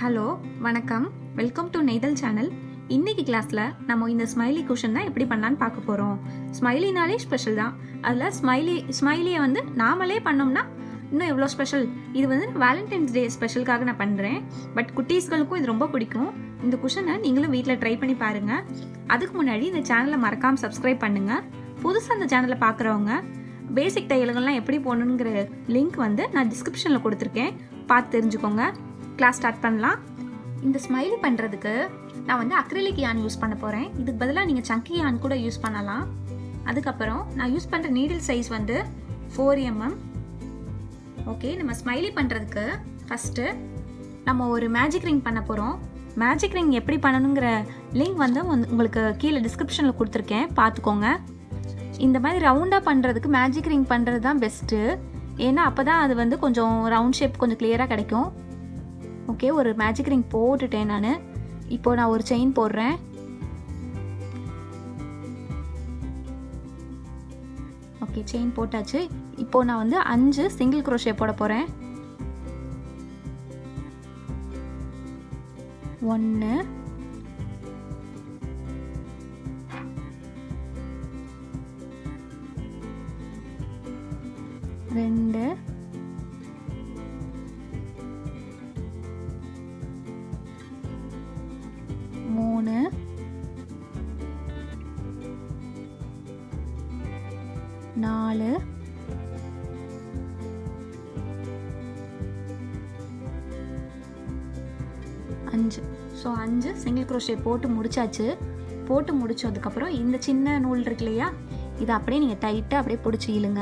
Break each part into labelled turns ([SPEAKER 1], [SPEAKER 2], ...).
[SPEAKER 1] Hello வணக்கம், welcome to நெய்தல் channel. இன்னைக்கு கிளாஸில் நம்ம இந்த ஸ்மைலி குஷன் தான் எப்படி பண்ணலான்னு பார்க்க போகிறோம். ஸ்மைலினாலே ஸ்பெஷல் தான். அதில் ஸ்மைலியை வந்து நாமளே பண்ணோம்னா இன்னும் எவ்வளோ ஸ்பெஷல். இது வந்து வேலண்டைன்ஸ் டே ஸ்பெஷலுக்காக நான் பண்ணுறேன். பட் குட்டீஸ்களுக்கும் இது ரொம்ப பிடிக்கும். இந்த குஷனை நீங்களும் வீட்டில் ட்ரை பண்ணி பாருங்கள். அதுக்கு முன்னாடி இந்த சேனலை மறக்காமல் சப்ஸ்கிரைப் பண்ணுங்கள். புதுசாக அந்த சேனலை பார்க்குறவங்க பேசிக் தையல்கள்லாம் எப்படி போடணுங்கிற லிங்க் வந்து நான் டிஸ்கிரிப்ஷனில் கொடுத்துருக்கேன், பார்த்து தெரிஞ்சுக்கோங்க. கிளாஸ் ஸ்டார்ட் பண்ணலாம். இந்த ஸ்மைலி பண்ணுறதுக்கு நான் வந்து அக்ரிலிக் யான் யூஸ் பண்ண போகிறேன். இதுக்கு பதிலாக நீங்கள் சங்கி யான் கூட யூஸ் பண்ணலாம். அதுக்கப்புறம் நான் யூஸ் பண்ணுற நீடில் சைஸ் வந்து 4 mm. ஓகே, நம்ம ஸ்மைலி பண்ணுறதுக்கு ஃபஸ்ட்டு நம்ம ஒரு மேஜிக் ரிங் பண்ண போகிறோம். மேஜிக் ரிங் எப்படி பண்ணணுங்கிற லிங்க் வந்து உங்களுக்கு கீழே டிஸ்கிரிப்ஷனில் கொடுத்துருக்கேன், பார்த்துக்கோங்க. இந்த மாதிரி ரவுண்டாக பண்ணுறதுக்கு மேஜிக் ரிங் பண்ணுறது தான் பெஸ்ட்டு. ஏன்னா அப்போ தான் அது வந்து கொஞ்சம் ரவுண்ட் ஷேப் கொஞ்சம் கிளியராக கிடைக்கும். ஓகே, ஒரு மேஜிக் ரிங் போட்டுட்டேன் நான். இப்போ நான் ஒரு செயின் போடுறேன். ஓகே, செயின் போட்டாச்சு. இப்போ நான் வந்து 5 சிங்கிள் crochet போட போகிறேன். 1 2 3 4 5. ஸோ 5 சிங்கிள் crochet போட்டு முடிச்சாச்சு. போட்டு முடிச்சதுக்கப்புறம் இந்த சின்ன நூல் இருக்கு இல்லையா, இதை அப்படியே நீங்கள் டைட்டாக அப்படியே பிடிச்சி இழுங்க.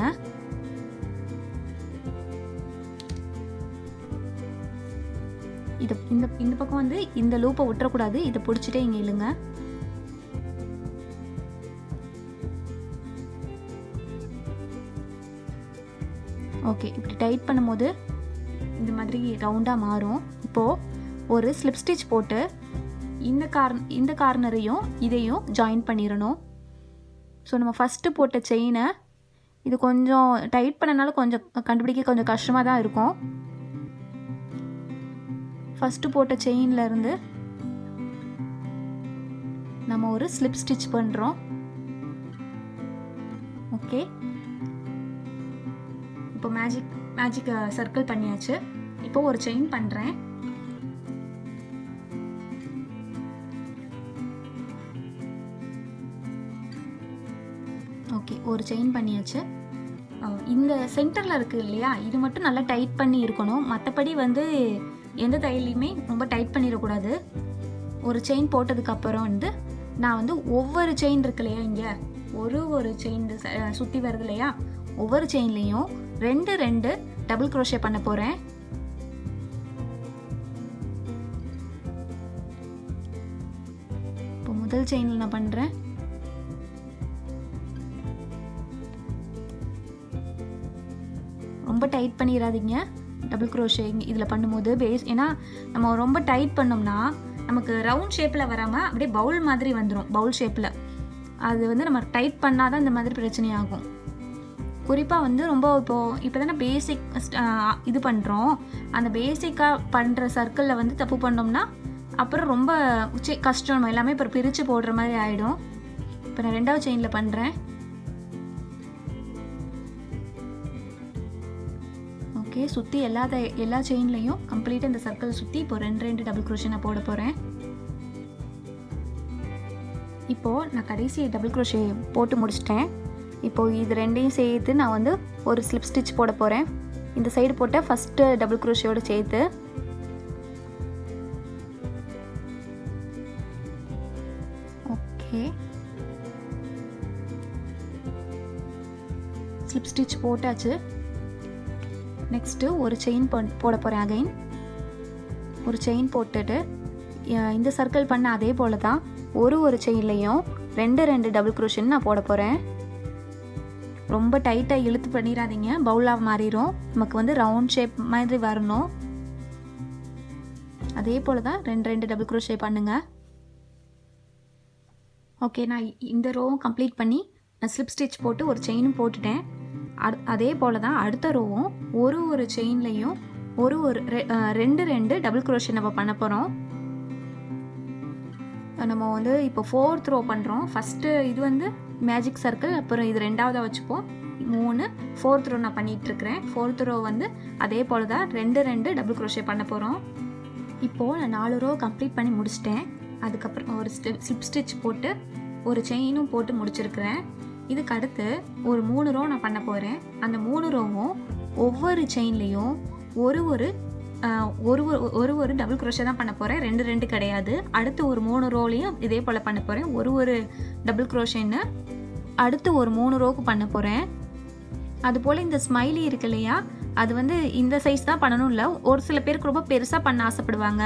[SPEAKER 1] இது இந்த பக்கம் வந்து இந்த லூப்பை விட்டுறக்கூடாது. இதை பிடிச்சிட்டே இங்கே இழுங்க. ஓகே, இப்படி டைட் பண்ணும்போது இந்த மாதிரி ரவுண்டாக மாறும். இப்போது ஒரு ஸ்லிப் ஸ்டிச் போட்டு இந்த கார்னரையும் இதையும் ஜாயின் பண்ணிடணும். ஸோ நம்ம ஃபஸ்ட்டு போட்ட செயினை இது கொஞ்சம் டைட் பண்ணனால கொஞ்சம் கண்டுபிடிக்க கொஞ்சம் கஷ்டமாக தான் இருக்கும். ஃபஸ்ட்டு போட்ட செயின்லேருந்து நம்ம ஒரு ஸ்லிப் ஸ்டிச் பண்ணுறோம். ஓகே, இப்போ மேஜிக் சர்க்கிள் பண்ணியாச்சு. இப்போ ஒரு செயின் பண்ணுறேன். ஓகே, ஒரு செயின் பண்ணியாச்சு. இந்த சென்டரில் இருக்குது இல்லையா, இது மட்டும் நல்லா டைட் பண்ணி இருக்கணும். மற்றபடி வந்து எந்த தையலையுமே ரொம்ப டைட் பண்ணிடக்கூடாது. ஒரு செயின் போட்டதுக்கப்புறம் வந்து நான் வந்து ஒவ்வொரு செயின் இருக்கு இல்லையா, இங்கே ஒரு செயின் சுற்றி வருது இல்லையா, ஒவ்வொரு செயின்லேயும் 2 டபுள் crochet பண்ண போகிறேன். இப்போ முதல் செயினில் நான் பண்ணுறேன். ரொம்ப டைட் பண்ணிடாதீங்க டபுள் crochet இதில் பண்ணும்போது ஏன்னா நம்ம ரொம்ப டைட் பண்ணோம்னா நமக்கு ரவுண்ட் ஷேப்பில் வராமல் அப்படியே பவுல் மாதிரி வந்துடும். பவுல் ஷேப்பில் அது வந்து நம்ம டைட் பண்ணால் தான் இந்த மாதிரி பிரச்சனையாகும். குறிப்பாக வந்து ரொம்ப இப்போ தானே பேசிக் இது பண்ணுறோம். அந்த பேசிக்காக பண்ணுற சர்க்கிளில் வந்து தப்பு பண்ணோம்னா அப்புறம் ரொம்ப கஷ்டம். நம்ம எல்லாமே இப்போ பிரித்து போடுற மாதிரி ஆகிடும். இப்போ நான் 2வது செயினில் பண்ணுறேன். ஓகே, சுற்றி எல்லா செயின்லையும் கம்ப்ளீட்டாக இந்த சர்க்கிள் சுற்றி இப்போ 2 டபுள் crochet நான் போட போகிறேன். இப்போது நான் கடைசி டபுள் crochet போட்டு முடிச்சிட்டேன். இப்போது இது 2ஐயும் சேர்த்து நான் வந்து ஒரு ஸ்லிப் ஸ்டிச் போட போகிறேன். இந்த சைடு போட்ட ஃபஸ்ட்டு டபுள் crochetயோடு சேர்த்து. ஓகே, ஸ்லிப் ஸ்டிச் போட்டாச்சு. நெக்ஸ்ட்டு ஒரு செயின் போட போகிறேன். அகைன் ஒரு செயின் போட்டுட்டு இந்த சர்க்கிள் பண்ண அதே போல் தான் ஒரு செயின்லேயும் 2 டபுள் crochet நான் போட போகிறேன். ரொம்ப டைட்டாக இழுத்து பண்ணிடாதீங்க, பவுலாக மாறிடும். நமக்கு வந்து ரவுண்ட் ஷேப் மாதிரி வரணும். அதே போல் தான் 2 டபுள் crochet பண்ணுங்கள். ஓகே, நான் இந்த ரோவும் கம்ப்ளீட் பண்ணி நான் ஸ்லிப் ஸ்டிச் போட்டு ஒரு செயினும் போட்டுட்டேன். அதே போல் தான் அடுத்த ரோவும் ஒரு செயின்லேயும் ரெண்டு டபுள் crochet நம்ம பண்ண போகிறோம். நம்ம வந்து இப்போ 4th ரோ பண்ணுறோம். ஃபஸ்ட்டு இது வந்து மேஜிக் சர்க்கிள், அப்புறம் இது ரெண்டாவதாக வச்சுப்போம் 3. 4th ரோ நான் பண்ணிகிட்ருக்கிறேன். 4th ரோ வந்து அதே போல் தான் ரெண்டு டபுள் crochet பண்ண போகிறோம். இப்போது நான் 4 ரோ கம்ப்ளீட் பண்ணி முடிச்சிட்டேன். அதுக்கப்புறம் ஒரு ஸ்லிப் ஸ்டிச் போட்டு ஒரு செயினும் போட்டு முடிச்சிருக்கிறேன். இதுக்கு அடுத்து ஒரு 3 ரோ நான் பண்ண போகிறேன். அந்த 3 ரோவும் ஒவ்வொரு செயின்லேயும் ஒரு டபுள் crochet தான் பண்ண போகிறேன். ரெண்டு கிடையாது. அடுத்து ஒரு 3 ரோலையும் இதே போல் பண்ண போகிறேன். ஒரு டபுள் crochetன்னு அடுத்து ஒரு 3 ரோக்கு பண்ண போகிறேன். அதுபோல் இந்த ஸ்மைலி இருக்கு இல்லையா, அது வந்து இந்த சைஸ் தான் பண்ணணும் இல்லை. ஒரு சில பேருக்கு ரொம்ப பெருசாக பண்ண ஆசைப்படுவாங்க,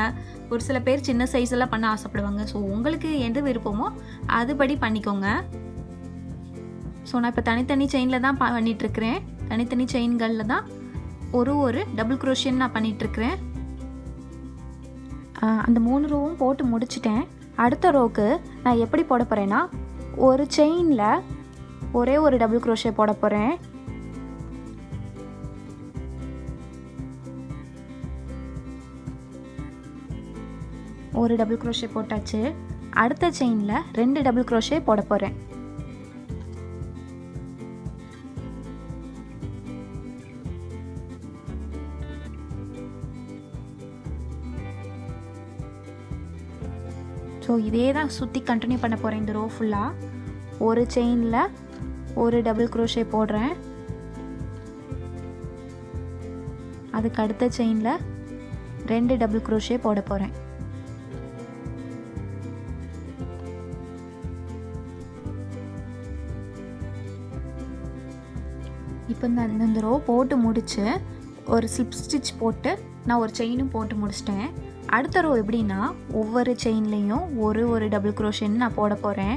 [SPEAKER 1] ஒரு சில பேர் சின்ன சைஸெல்லாம் பண்ண ஆசைப்படுவாங்க. ஸோ உங்களுக்கு எது விருப்பமோ அதுபடி பண்ணிக்கோங்க. ஸோ நான் இப்போ தனித்தனி செயினில் தான் பண்ணிகிட்ருக்கிறேன். தனித்தனி செயின்களில் தான் ஒரு டபுள் crochet நான் பண்ணிகிட்ருக்கிறேன். அந்த 3 ரோவும் போட்டு முடிச்சிட்டேன். அடுத்த ரோக்கு நான் எப்படி போட போகிறேன்னா, ஒரு செயினில் ஒரு டபுள் crochet போட போகிறேன். ஒரு டபுள் crochet போட்டாச்சு. அடுத்த செயினில் 2 டபுள் crochet போட போகிறேன். ஸோ இதே தான் சுற்றி கண்டினியூ பண்ண போகிறேன். இந்த ரோ ஃபுல்லாக ஒரு செயினில் ஒரு டபுள் crochet போடுறேன். அதுக்கு அடுத்த செயினில் 2 டபுள் crochet போட போகிறேன். இப்போ இந்த ரோ போட்டு முடிச்சு ஒரு ஸ்லிப் ஸ்டிச் போட்டு நான் ஒரு செயினும் போட்டு முடிச்சிட்டேன். அடுத்த ரோ எப்படின்னா, ஒவ்வொரு செயின்லேயும் ஒரு டபுள் crochetன்னு நான் போட போகிறேன்.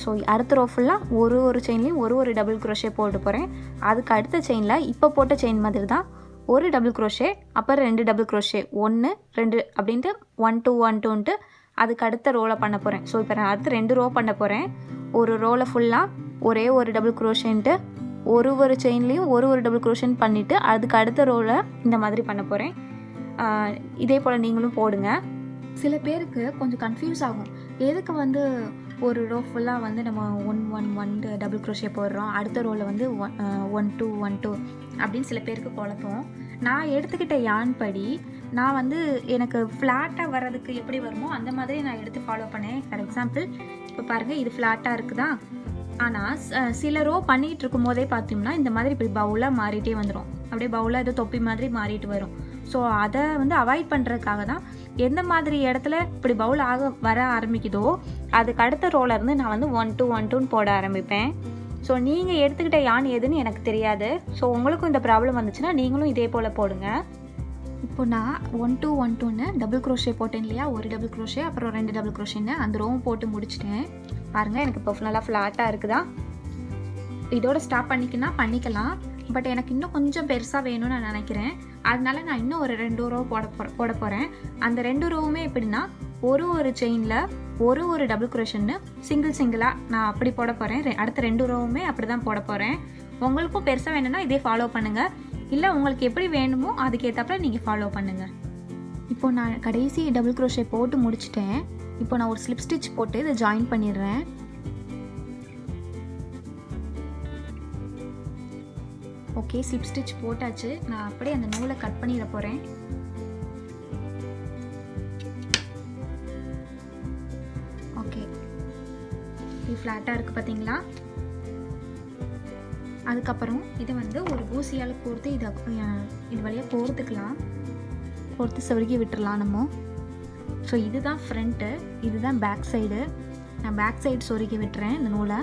[SPEAKER 1] ஸோ அடுத்த ரோ ஃபுல்லாக ஒரு செயின்லேயும் ஒரு டபுள் crochet போட்டு போகிறேன். அதுக்கு அடுத்த செயினில் இப்போ போட்ட செயின் மாதிரி தான் ஒரு டபுள் crochet, அப்புறம் 2 டபுள் crochet, 1 2 அப்படின்ட்டு 1 2 1 2ன்ட்டு அதுக்கு அடுத்த ரோவில் பண்ண போகிறேன். ஸோ இப்போ நான் அடுத்து 2 ரோ பண்ண போகிறேன். ஒரு ரோவில் ஃபுல்லாக ஒரு டபுள் crochetன்ட்டு ஒரு செயின்லேயும் ஒரு டபுள் crochet பண்ணிவிட்டு அதுக்கு அடுத்த ரோவில் இந்த மாதிரி பண்ண போகிறேன். இதே போல் நீங்களும் போடுங்க. சில பேருக்கு கொஞ்சம் கன்ஃபியூஸ் ஆகும், எதுக்கு வந்து ஒரு ரோ ஃபுல்லாக வந்து நம்ம 1 1 1 டபுள் crochet போடுறோம், அடுத்த ரோவில் வந்து 1 2 1 2 அப்படின்னு சில பேருக்கு குழப்பம். நான் எடுத்துக்கிட்ட யான் படி நான் வந்து எனக்கு ஃப்ளாட்டாக வர்றதுக்கு எப்படி வருமோ அந்த மாதிரி நான் எடுத்து ஃபாலோ பண்ணேன். ஃபார் எக்ஸாம்பிள் இப்போ பாருங்கள், இது ஃப்ளாட்டாக இருக்குதா, ஆனால் சில ரோ பண்ணிகிட்டு இருக்கும் போதே பார்த்தோம்னா இந்த மாதிரி இப்படி பவுலாக மாறிட்டே வந்துடும். அப்படியே பவுலாக ஏதோ தொப்பி மாதிரி மாறிட்டு வரும். ஸோ அதை வந்து அவாய்ட் பண்ணுறதுக்காக தான் எந்த மாதிரி இடத்துல இப்படி பவுல் வர ஆரம்பிக்குதோ அதுக்கு அடுத்த ரோலேருந்து நான் வந்து 1 2 1 2ன்னு போட ஆரம்பிப்பேன். ஸோ நீங்கள் எடுத்துக்கிட்ட யான் எதுன்னு எனக்கு தெரியாது. ஸோ உங்களுக்கும் இந்த ப்ராப்ளம் வந்துச்சுன்னா நீங்களும் இதே போல் போடுங்க. இப்போ நான் 1 2 1 2ன்னு டபுள் crochet போட்டேன் இல்லையா, ஒரு டபுள் crochet அப்புறம் 2 டபுள் crochetன்னு அந்த ரோவும் போட்டு முடிச்சிட்டேன். பாருங்கள், எனக்கு இப்போ நல்லா ஃப்ளாட்டாக இருக்குதா. இதோட ஸ்டாப் பண்ணிக்கலாம். பட் எனக்கு இன்னும் கொஞ்சம் பெருசாக வேணும்னு நான் நினைக்கிறேன். அதனால நான் இன்னும் ஒரு 2 ரோ போட போகிறேன். அந்த 2 ரோவுமே எப்படின்னா ஒரு செயினில் ஒரு டபுள் crochetன்னு சிங்கிளாக நான் அப்படி போட போகிறேன். அடுத்த 2 ரோவுமே அப்படி தான் போட போகிறேன். உங்களுக்கும் பெருசாக வேணும்னா இதே ஃபாலோ பண்ணுங்கள், இல்லை உங்களுக்கு எப்படி வேணுமோ அதுக்கேற்றப்ப நீங்கள் ஃபாலோ பண்ணுங்கள். இப்போ நான் கடைசி டபுள் crochet போட்டு முடிச்சிட்டேன். இப்போ நான் ஒரு ஸ்லிப் ஸ்டிச் போட்டு இதை ஜாயின் பண்ணிடுறேன். ஓகே, ஸ்லிப் ஸ்டிச் போட்டாச்சு. நான் அப்படியே அந்த நூலை கட் பண்ணிட போகிறேன். ஓகே, இது ஃப்ளாட்டாக இருக்குது பார்த்தீங்களா. அதுக்கப்புறம் இதை வந்து ஒரு ஊசியால் கோர்த்து இது வழியாக கோர்த்து செவருக்கி விட்டுடலாம் நம்ம. ஸோ இதுதான் ஃப்ரண்ட்டு, இதுதான் பேக் சைடு. நான் பேக் சைடு சொருக்கி விட்டுறேன் இந்த நூலை.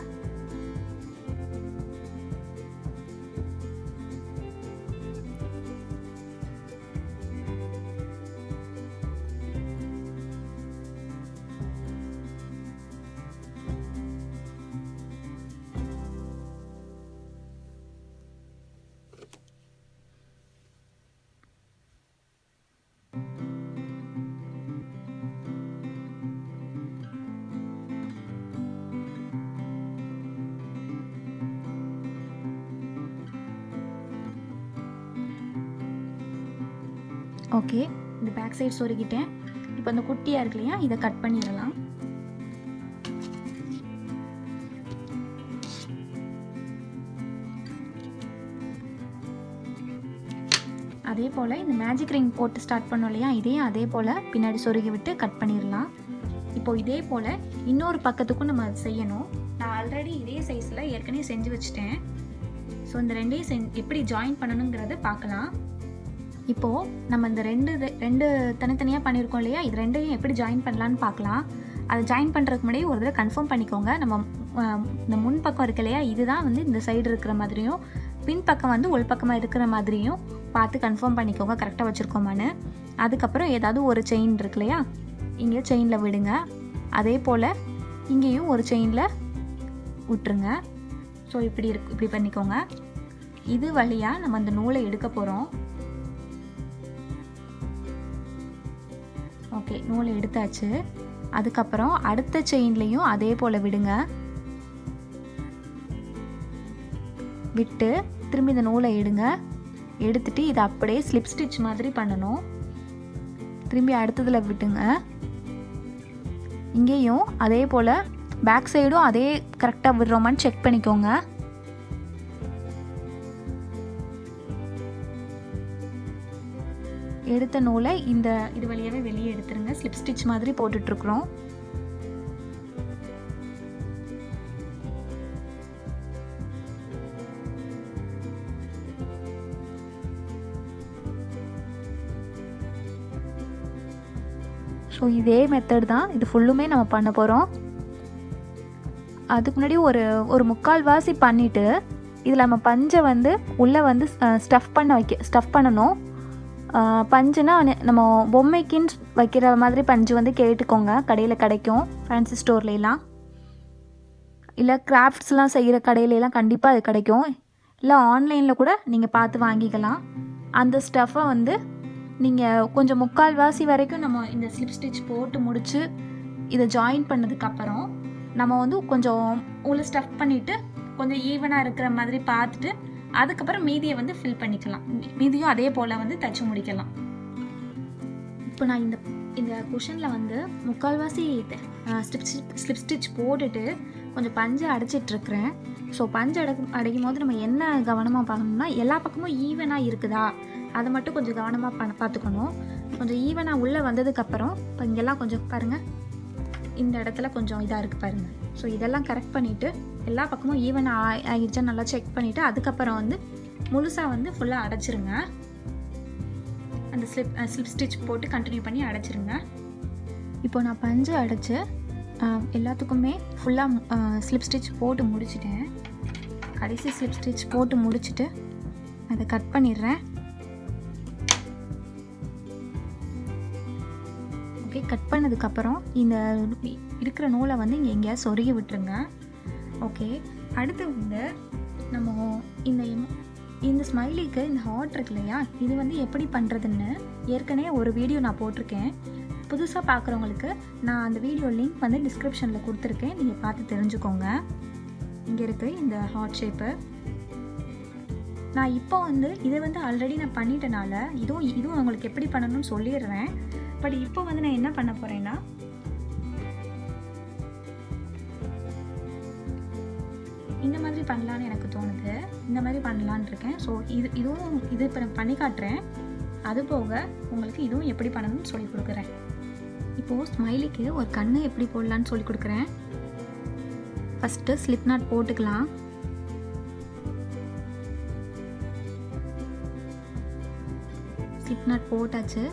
[SPEAKER 1] ஓகே, இந்த பேக் சைடு சொருகிட்டேன். இப்போ அந்த குட்டியாக இருக்கு இல்லையா, இதை கட் பண்ணிடலாம். அதே போல் இந்த மேஜிக் ரிங் போட்டு ஸ்டார்ட் பண்ணோம் இல்லையா, இதையும் அதே போல் பின்னாடி சொருகி விட்டு கட் பண்ணிடலாம். இப்போது இதே போல் இன்னொரு பக்கத்துக்கும் நம்ம செய்யணும். நான் ஆல்ரெடி இதே சைஸில் ஏற்கனவே செஞ்சு வச்சுட்டேன். ஸோ இந்த ரெண்டையும் எப்படி ஜாயின் பண்ணணுங்கிறத பார்க்கலாம். இப்போது நம்ம இந்த ரெண்டு தனித்தனியாக பண்ணியிருக்கோம் இல்லையா, இது ரெண்டையும் எப்படி ஜாயின் பண்ணலான்னு பார்க்கலாம். அதை ஜாயின் பண்ணுறதுக்கு முன்னாடி ஒரு தடவை கன்ஃபார்ம் பண்ணிக்கோங்க. நம்ம இந்த முன் பக்கம் இருக்கு இல்லையா, இதுதான் வந்து இந்த சைடு இருக்கிற மாதிரியும், பின் பக்கம் வந்து உள் பக்கமாக இருக்கிற மாதிரியும் பார்த்து கன்ஃபார்ம் பண்ணிக்கோங்க கரெக்டாக வச்சுருக்கோமான்னு. அதுக்கப்புறம் ஏதாவது ஒரு செயின் இருக்கு இல்லையா, இங்கே செயினில் விடுங்க. அதே போல் இங்கேயும் ஒரு செயினில் விட்டுருங்க. ஸோ இப்படி பண்ணிக்கோங்க. இது வழியாக நம்ம அந்த நூலை எடுக்க போகிறோம். ஓகே, நூலை எடுத்தாச்சு. அதுக்கப்புறம் அடுத்த செயின்லேயும் அதே போல் விடுங்க. விட்டு திரும்பி இந்த நூலை எடுங்க. எடுத்துட்டு இதை அப்படியே ஸ்லிப் ஸ்டிச் மாதிரி பண்ணணும். திரும்பி அடுத்ததில் விட்டுங்க. இங்கேயும் அதே போல் பேக் சைடும் அதே கரெக்டாக விடுறோமான்னு செக் பண்ணிக்கோங்க. எடுத்த நூலை இது வழியாகவே வெளியே எடுத்துருங்க. ஸ்லிப் ஸ்டிச் மாதிரி போட்டுட்ருக்குறோம். ஸோ இதே மெத்தட் தான் இது ஃபுல்லுமே நம்ம பண்ண போகிறோம். அதுக்கு முன்னாடி ஒரு முக்கால் வாசி பண்ணிவிட்டு இதில் நம்ம பஞ்சை வந்து உள்ளே வந்து ஸ்டஃப் பண்ணணும். பஞ்சுனா நம்ம பொம்மைக்குன்னு வைக்கிற மாதிரி பஞ்சு வந்து கேட்டுக்கோங்க. கடையில் கிடைக்கும், ஃபேன்சி ஸ்டோர்லாம், இல்லை கிராஃப்ட்ஸ்லாம் செய்கிற கடையிலலாம் கண்டிப்பாக அது கிடைக்கும். இல்லை ஆன்லைனில் கூட நீங்கள் பார்த்து வாங்கிக்கலாம். அந்த ஸ்டஃப்பை வந்து நீங்கள் கொஞ்சம் முக்கால்வாசி வரைக்கும் நம்ம இந்த ஸ்லிப் ஸ்டிச் போட்டு முடித்து இதை ஜாயின் பண்ணதுக்கப்புறம் நம்ம வந்து கொஞ்சம் உள்ள ஸ்டஃப் பண்ணிவிட்டு கொஞ்சம் ஈவனாக இருக்கிற மாதிரி பார்த்துட்டு அதுக்கப்புறம் மீதியை வந்து ஃபில் பண்ணிக்கலாம். மீதியும் அதே போல் வந்து தச்சு முடிக்கலாம். இப்போ நான் இந்த குஷனில் வந்து முக்கால்வாசி ஸ்லிப் ஸ்டிச் போட்டுட்டு கொஞ்சம் பஞ்சை அடைச்சிட்ருக்கிறேன். ஸோ பஞ்சு அடைக்கும் போது நம்ம என்ன கவனமாக பார்க்கணும்னா, எல்லா பக்கமும் ஈவனாக இருக்குதா அதை மட்டும் கொஞ்சம் கவனமாக பார்த்துக்கணும். கொஞ்சம் ஈவனாக உள்ளே வந்ததுக்கப்புறம் இப்போ இங்கெல்லாம் கொஞ்சம் பாருங்கள், இந்த இடத்துல கொஞ்சம் இதாக இருக்குது பாருங்கள். ஸோ இதெல்லாம் கரெக்ட் பண்ணிவிட்டு எல்லா பக்கமும் ஈவனாக ஆகிடுச்சா நல்லா செக் பண்ணிவிட்டு அதுக்கப்புறம் வந்து முழுசாக வந்து ஃபுல்லாக அடைச்சிருங்க. அந்த ஸ்லிப் ஸ்டிச் போட்டு கண்டினியூ பண்ணி அடைச்சிருங்க. இப்போ நான் பஞ்சு அடைச்சி எல்லாத்துக்குமே ஃபுல்லாக ஸ்லிப் ஸ்டிச் போட்டு முடிச்சிட்டேன். கடைசி ஸ்லிப் ஸ்டிச் போட்டு முடிச்சுட்டு அதை கட் பண்ணிடுறேன். ஓகே, கட் பண்ணதுக்கப்புறம் இந்த இருக்கிற நூலை வந்து இங்கே எங்கேயாவது சொருகி விட்டுருங்க. ஓகே, அடுத்து வந்து நம்ம இந்த ஸ்மைலிக்கு இந்த ஹார்ட் இருக்கு இல்லையா, இது வந்து எப்படி பண்ணுறதுன்னு ஏற்கனவே ஒரு வீடியோ நான் போட்டிருக்கேன். புதுசாக பார்க்குறவங்களுக்கு நான் அந்த வீடியோ லிங்க் வந்து டிஸ்கிரிப்ஷனில் கொடுத்துருக்கேன், நீங்கள் பார்த்து தெரிஞ்சுக்கோங்க. இங்கே இருக்குது இந்த ஹார்ட் ஷேப்பு. நான் இப்போ வந்து இதை வந்து ஆல்ரெடி நான் பண்ணிட்டனால இதுவும் உங்களுக்கு எப்படி பண்ணணும்னு சொல்லிடுறேன். பட் இப்போ வந்து நான் என்ன பண்ண போகிறேன்னா, இந்த மாதிரி பண்ணலான்னு எனக்கு தோணுது. இந்த மாதிரி பண்ணலான்னு இருக்கேன். ஸோ இது இப்போ நான் பண்ணி காட்டுறேன். அது போக உங்களுக்கு இதுவும் எப்படி பண்ணணும்னு சொல்லி கொடுக்குறேன். இப்போது ஸ்மைலிக்கு ஒரு கண்ணு எப்படி போடலான்னு சொல்லி கொடுக்குறேன். ஃபஸ்ட்டு ஸ்லிப் நாட் போட்டுக்கலாம். ஸ்லிப் நாட் போட்டாச்சு.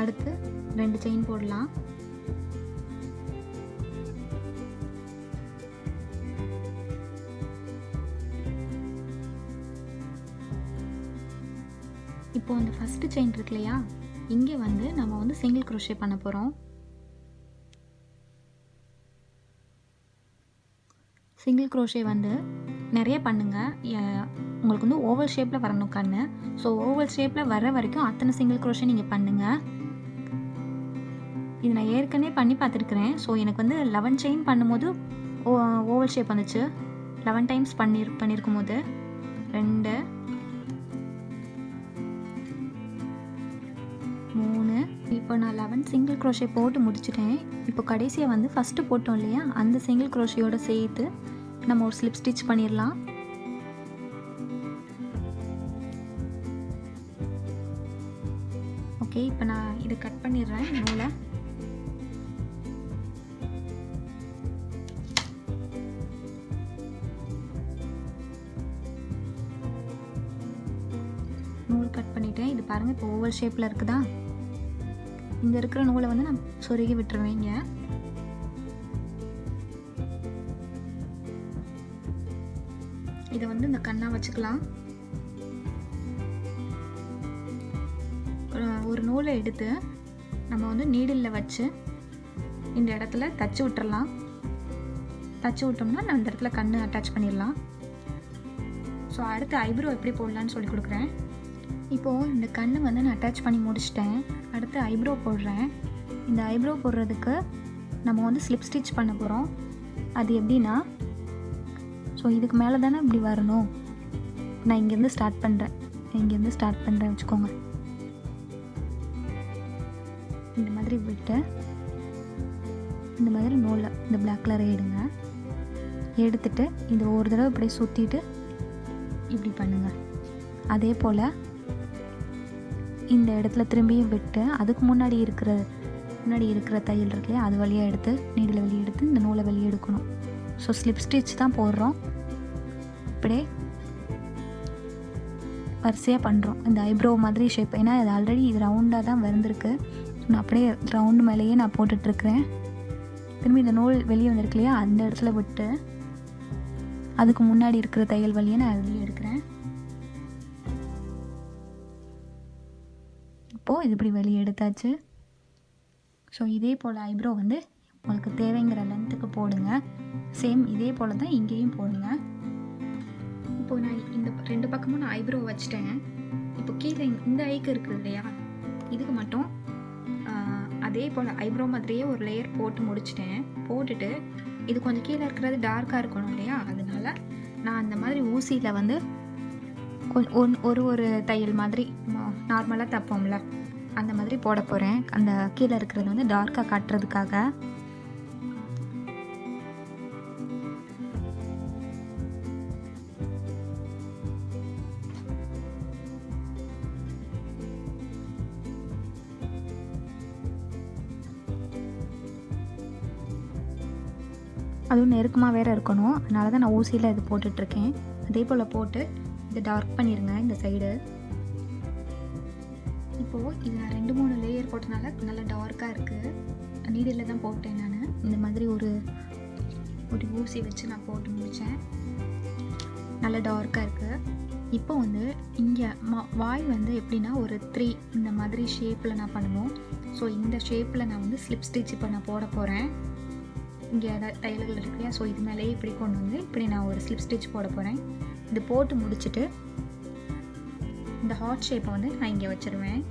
[SPEAKER 1] அடுத்து 2 செயின் போடலாம். இப்போ அந்த ஃபஸ்ட்டு செயின் இருக்கு இல்லையா, இங்கே வந்து நம்ம வந்து சிங்கிள் க்ரோஷே பண்ண போகிறோம். சிங்கிள் க்ரோஷே வந்து நிறைய பண்ணுங்கள். உங்களுக்கு வந்து ஓவல் ஷேப்பில் வரணும் கண்ணு. ஸோ ஓவல் ஷேப்பில் வர வரைக்கும் அத்தனை சிங்கிள் க்ரோஷே நீங்கள் பண்ணுங்கள். இது நான் ஏற்கனவே பண்ணி பார்த்துருக்குறேன். ஸோ எனக்கு வந்து 11 செயின் பண்ணும்போது ஓவல் ஷேப் வந்துச்சு. 11 டைம்ஸ் பண்ணியிருக்கும் போது 2 3 சிங்கிள் க்ரோஷே போட்டு முடிச்சிட்டேன். இப்போ கடைசியாக வந்து ஃபஸ்ட்டு போட்டோம் இல்லையா, அந்த சிங்கிள் க்ரோஷேயோட சேர்த்து நம்ம ஒரு ஸ்லிப் ஸ்டிச் பண்ணிடலாம். ஓகே, இப்போ நான் இதை கட் பண்ணிடுறேன் நூலை. நூல் கட் பண்ணிட்டேன். இது பாருங்கள், இப்போ ஓவல் ஷேப்பில் இருக்குதா. இந்த இருக்கிற நூலை வந்து நான் சொருகி விட்டுருவேங்க. இதை வந்து இந்த கண்ணா வச்சுக்கலாம். ஒரு நூலை எடுத்து நம்ம வந்து நீடிலில் வச்சு இந்த இடத்துல தச்சு விட்டுறலாம். தச்சு விட்டோம்னா நான் இந்த இடத்துல கண்ணு அட்டாச் பண்ணிடலாம். ஸோ அடுத்து ஐப்ரோ எப்படி போடலான்னு சொல்லி கொடுக்குறேன். இப்போது இந்த கண்ணு வந்து நான் அட்டாச் பண்ணி முடிச்சிட்டேன். அடுத்து ஐப்ரோ போடுறேன். இந்த ஐப்ரோ போடுறதுக்கு நம்ம வந்து ஸ்லிப் ஸ்டிச் பண்ண போகிறோம். அது எப்படின்னா, ஸோ இதுக்கு மேலே தானே இப்படி வரணும். நான் இங்கேருந்து ஸ்டார்ட் பண்ணுறேன் வச்சுக்கோங்க. இந்த மாதிரி விட்டு இந்த மாதிரி நூலில் இந்த பிளாக் கலரை எடுத்துட்டு இது ஒரு தடவை இப்படி சுற்றிட்டு இப்படி பண்ணுங்கள். அதே போல் இந்த இடத்துல திரும்பியும் விட்டு அதுக்கு முன்னாடி இருக்கிற தையல் இருக்கு இல்லையா, அது வழியாக எடுத்து நீடில் வெளியே எடுத்து இந்த நூலை வெளியே எடுக்கணும். ஸோ ஸ்லிப் ஸ்டிச் தான் போடுறோம். இப்படியே வரிசையாக பண்ணுறோம். இந்த ஐப்ரோ மாதிரி ஷேப், ஏன்னா அது ஆல்ரெடி இது ரவுண்டாக தான் வந்திருக்கு. நான் அப்படியே ரவுண்டு மேலேயே நான் போட்டுட்ருக்கிறேன். திரும்பி இந்த நூல் வெளியே வந்திருக்கு இல்லையா, அந்த இடத்துல விட்டு அதுக்கு முன்னாடி இருக்கிற தையல் வழியை நான் வெளியே எடுக்கிறேன். இப்போது இது இப்படி வெளியே எடுத்தாச்சு. ஸோ இதே போல் ஐப்ரோ வந்து உங்களுக்கு தேவைங்கிற லென்த்துக்கு போடுங்க. சேம் இதே போல் தான் இங்கேயும் போடுங்க. இப்போது நான் இந்த 2 பக்கமும் நான் ஐப்ரோ வச்சுட்டேன். இப்போ கீழே இந்த ஐக்கு இருக்குது இல்லையா, இதுக்கு மட்டும் அதே போல் ஐப்ரோ மாதிரியே ஒரு லேயர் போட்டு முடிச்சிட்டேன். போட்டுட்டு இது கொஞ்சம் கீழே இருக்கிறது டார்க்காக இருக்கணும் இல்லையா, அதனால நான் அந்த மாதிரி ஊசியில் வந்து ஒரு தையல் மாதிரி நார்மலாக தப்போம்ல அந்த மாதிரி போட போகிறேன். அந்த கீழே இருக்கிறது வந்து டார்க்காக காட்டுறதுக்காக. அதுவும் நெருக்கமாக வேறு இருக்கணும், அதனால தான் நான் ஊசியில் இது போட்டுட்ருக்கேன். அதே போல் போட்டு இதை டார்க் பண்ணிடுங்க இந்த சைடு. இப்போது இது நான் 2-3 லேயர் போட்டனால நல்லா டார்க்காக இருக்குது. நீடில் தான் போட்டேன் நான். இந்த மாதிரி ஒரு ஊசி வச்சு நான் போட்டு முடித்தேன். நல்லா டார்க்காக இருக்குது. இப்போ வந்து இங்கே வாய் வந்து எப்படின்னா ஒரு 3 இந்த மாதிரி ஷேப்பில் நான் பண்ணுவோம். ஸோ இந்த ஷேப்பில் நான் வந்து ஸ்லிப் ஸ்டிச் இப்போ நான் போட போகிறேன். இங்கே தையல்கள் இருக்கு இல்லையா, ஸோ இது மேலேயே இப்படி கொண்டு வந்து இப்படி நான் ஒரு ஸ்லிப் ஸ்டிச் போட போகிறேன். இது போட்டு முடிச்சுட்டு இந்த ஹார்ட் ஷேப்பை வந்து நான் இங்கே வச்சுருவேன்.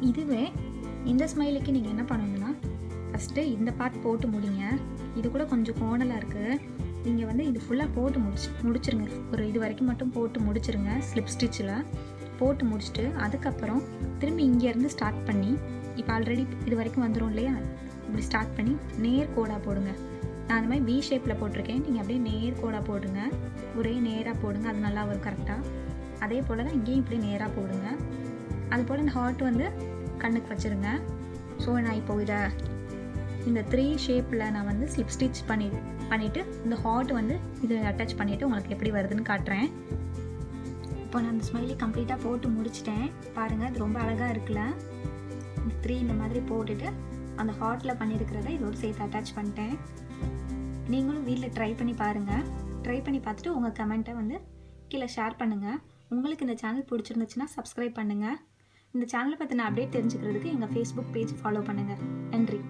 [SPEAKER 1] இதுவே இந்த ஸ்மைலிக்கு நீங்கள் என்ன பண்ணணுன்னா, ஃபஸ்ட்டு இந்த பார்ட் போட்டு முடிங்க. இது கூட கொஞ்சம் கோணலாக இருக்குது. நீங்கள் வந்து இது ஃபுல்லாக போட்டு முடிச்சிருங்க. ஒரு இது வரைக்கும் மட்டும் போட்டு முடிச்சிருங்க. ஸ்லிப் ஸ்டிச்சில் போட்டு முடிச்சுட்டு அதுக்கப்புறம் திரும்பி இங்கேருந்து ஸ்டார்ட் பண்ணி, இப்போ ஆல்ரெடி இது வரைக்கும் வந்துடும் இல்லையா, இப்படி ஸ்டார்ட் பண்ணி நேர் கோடாக போடுங்க. நான் அந்த மாதிரி வி ஷேப்பில் போட்டிருக்கேன். நீங்கள் அப்படியே நேர் கோடாக போடுங்க. ஒரே நேராக போடுங்க, அது நல்லா வரும் கரெக்டாக. அதே போல் தான் இங்கேயும் இப்படி நேராக போடுங்க. அதுபோல் இந்த ஹார்ட் வந்து கண்ணுக்கு வச்சுருங்க. ஸோ நான் இப்போ இந்த 3 ஷேப்பில் நான் வந்து ஸ்லிப் ஸ்டிச் பண்ணிவிட்டு இந்த ஹார்ட் வந்து இது அட்டாச் பண்ணிவிட்டு உங்களுக்கு எப்படி வருதுன்னு காட்டுறேன். இப்போ நான் அந்த ஸ்மைலி கம்ப்ளீட்டாக போட்டு முடிச்சிட்டேன். பாருங்கள், இது ரொம்ப அழகாக இருக்குல்ல. இந்த 3 இந்த மாதிரி போட்டுட்டு அந்த ஹார்ட்டில் பண்ணியிருக்கிறத இதோடு சேர்த்து அட்டாச் பண்ணிட்டேன். நீங்களும் வீட்டில் ட்ரை பண்ணி பாருங்கள். ட்ரை பண்ணி பார்த்துட்டு உங்கள் கமெண்ட்டை வந்து கீழே ஷேர் பண்ணுங்கள். உங்களுக்கு இந்த சேனல் பிடிச்சிருந்துச்சுன்னா சப்ஸ்கிரைப் பண்ணுங்கள். இந்த சேனலை பற்றின அப்டேட் தெரிஞ்சுக்கிறதுக்கு எங்கள் ஃபேஸ்புக் பேஜ் ஃபாலோ பண்ணுங்கள். நன்றி.